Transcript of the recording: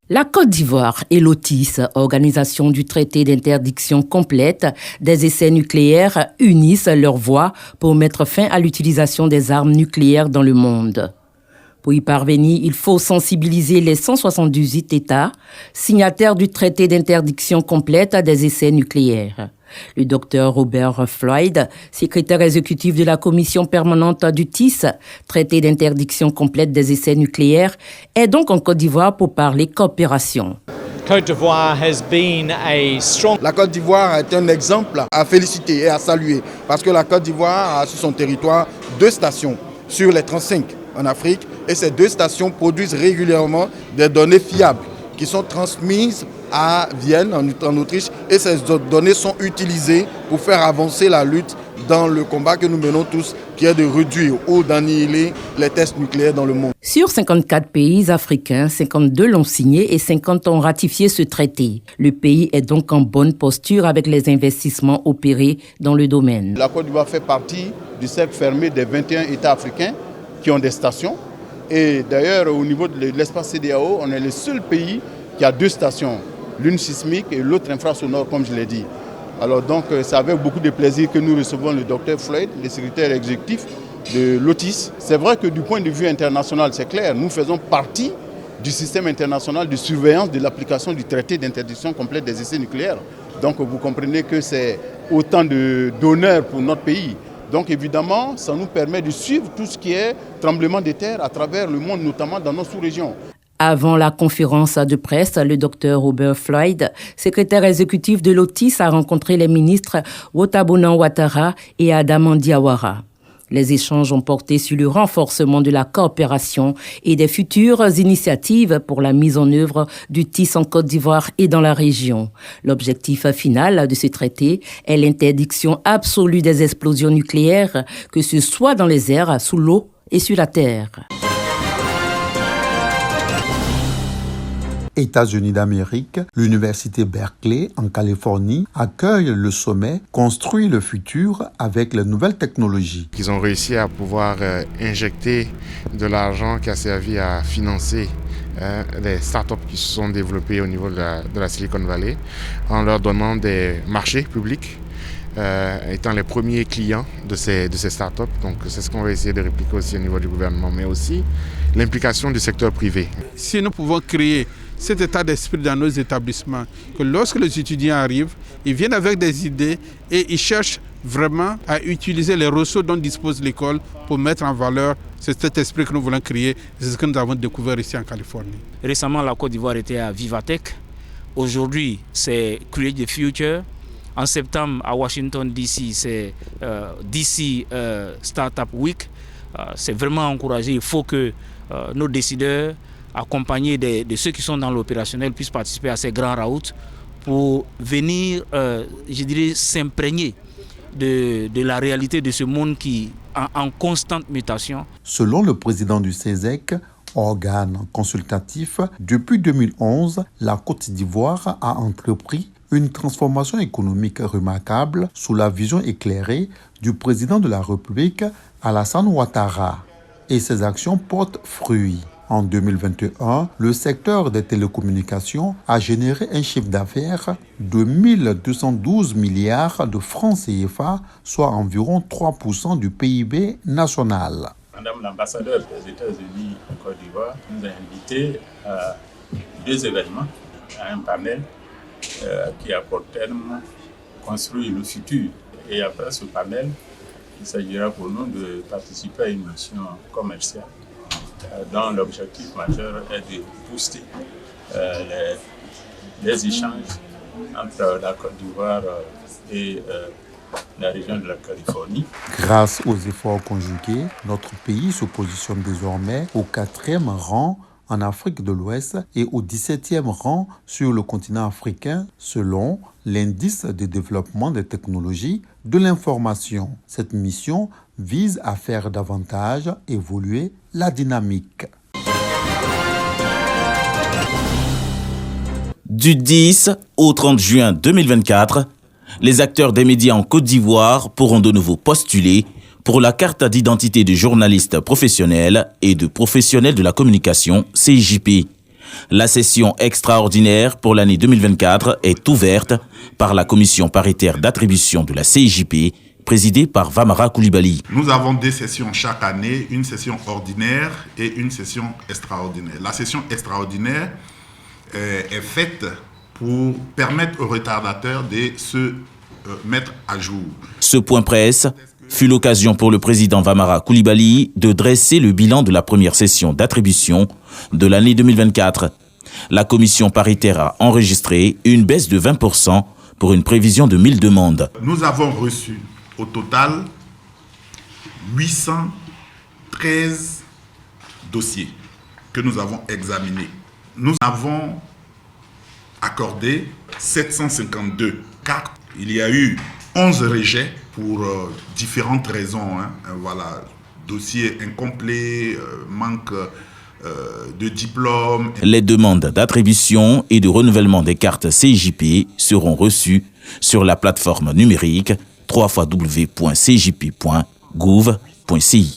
La Côte d'Ivoire et l'OTIS, organisation du traité d'interdiction complète des essais nucléaires, unissent leurs voix pour mettre fin à l'utilisation des armes nucléaires dans le monde. Pour y parvenir, il faut sensibiliser les 178 États signataires du traité d'interdiction complète des essais nucléaires. Le docteur Robert Floyd, secrétaire exécutif de la commission permanente du TIS, traité d'interdiction complète des essais nucléaires, est donc en Côte d'Ivoire pour parler coopération. La Côte d'Ivoire est un exemple à féliciter et à saluer parce que la Côte d'Ivoire a sur son territoire 2 stations sur les 35 en Afrique et ces 2 stations produisent régulièrement des données fiables qui sont transmises à Vienne, en Autriche, et ces données sont utilisées pour faire avancer la lutte dans le combat que nous menons tous, qui est de réduire ou d'annihiler les tests nucléaires dans le monde. Sur 54 pays africains, 52 l'ont signé et 50 ont ratifié ce traité. Le pays est donc en bonne posture avec les investissements opérés dans le domaine. La Côte d'Ivoire fait partie du cercle fermé des 21 États africains qui ont des stations. Et d'ailleurs, au niveau de l'espace CEDEAO, on est le seul pays qui a 2 stations, l'une sismique et l'autre infrasonore, comme je l'ai dit. Alors donc, c'est avec beaucoup de plaisir que nous recevons le docteur Floyd, le secrétaire exécutif de l'OTIS. C'est vrai que du point de vue international, c'est clair, nous faisons partie du système international de surveillance de l'application du traité d'interdiction complète des essais nucléaires. Donc vous comprenez que c'est autant d'honneur pour notre pays. Donc évidemment, ça nous permet de suivre tout ce qui est tremblement de terre à travers le monde, notamment dans nos sous-régions. Avant la conférence de presse, le docteur Robert Floyd, secrétaire exécutif de l'OTIS, a rencontré les ministres Wotabonan Ouattara et Adama Diawara. Les échanges ont porté sur le renforcement de la coopération et des futures initiatives pour la mise en œuvre du TIS en Côte d'Ivoire et dans la région. L'objectif final de ce traité est l'interdiction absolue des explosions nucléaires, que ce soit dans les airs, sous l'eau et sur la terre. États-Unis d'Amérique, l'université Berkeley en Californie accueille le sommet « Construire le futur avec les nouvelles technologies ». Ils ont réussi à pouvoir injecter de l'argent qui a servi à financer les startups qui se sont développées au niveau de la Silicon Valley en leur donnant des marchés publics. Étant les premiers clients de ces startups. Donc c'est ce qu'on va essayer de répliquer aussi au niveau du gouvernement, mais aussi l'implication du secteur privé. Si nous pouvons créer cet état d'esprit dans nos établissements, que lorsque les étudiants arrivent, ils viennent avec des idées et ils cherchent vraiment à utiliser les ressources dont dispose l'école pour mettre en valeur cet esprit que nous voulons créer. C'est ce que nous avons découvert ici en Californie. Récemment, la Côte d'Ivoire était à Vivatech. Aujourd'hui, c'est Create the Future. En septembre, à Washington, D.C., c'est DC Startup Week. C'est vraiment encouragé. Il faut que nos décideurs, accompagnés de ceux qui sont dans l'opérationnel, puissent participer à ces grands routes pour venir, je dirais, s'imprégner de la réalité de ce monde qui est en constante mutation. Selon le président du CESEC, organe consultatif, depuis 2011, la Côte d'Ivoire a entrepris une transformation économique remarquable sous la vision éclairée du président de la République, Alassane Ouattara. Et ces actions portent fruit. En 2021, le secteur des télécommunications a généré un chiffre d'affaires de 1212 milliards de francs CFA, soit environ 3% du PIB national. Madame l'ambassadeur des États-Unis en Côte d'Ivoire nous a invités à 2 événements, à un panel qui a pour terme construire le futur. Et après ce panel, il s'agira pour nous de participer à une mission commerciale dont l'objectif majeur est de booster les échanges entre la Côte d'Ivoire et la région de la Californie. Grâce aux efforts conjugués, notre pays se positionne désormais au 4e rang en Afrique de l'Ouest et au 17e rang sur le continent africain selon l'indice de développement des technologies de l'information. Cette mission vise à faire davantage évoluer la dynamique. Du 10 au 30 juin 2024, les acteurs des médias en Côte d'Ivoire pourront de nouveau postuler pour la carte d'identité de journaliste professionnel et de professionnel de la communication CJP. La session extraordinaire pour l'année 2024 est ouverte par la commission paritaire d'attribution de la CIJP, présidée par Vamara Coulibaly. Nous avons 2 sessions chaque année, une session ordinaire et une session extraordinaire. La session extraordinaire est faite pour permettre aux retardataires de se mettre à jour. Ce point presse fut l'occasion pour le président Vamara Coulibaly de dresser le bilan de la première session d'attribution de l'année 2024. La commission paritaire a enregistré une baisse de 20% pour une prévision de 1000 demandes. Nous avons reçu au total 813 dossiers que nous avons examinés. Nous avons accordé 752 cartes. Il y a eu 11 rejets pour différentes raisons. Voilà, dossier incomplet, manque de diplôme. Les demandes d'attribution et de renouvellement des cartes CIJP seront reçues sur la plateforme numérique www.cjp.gouv.ci.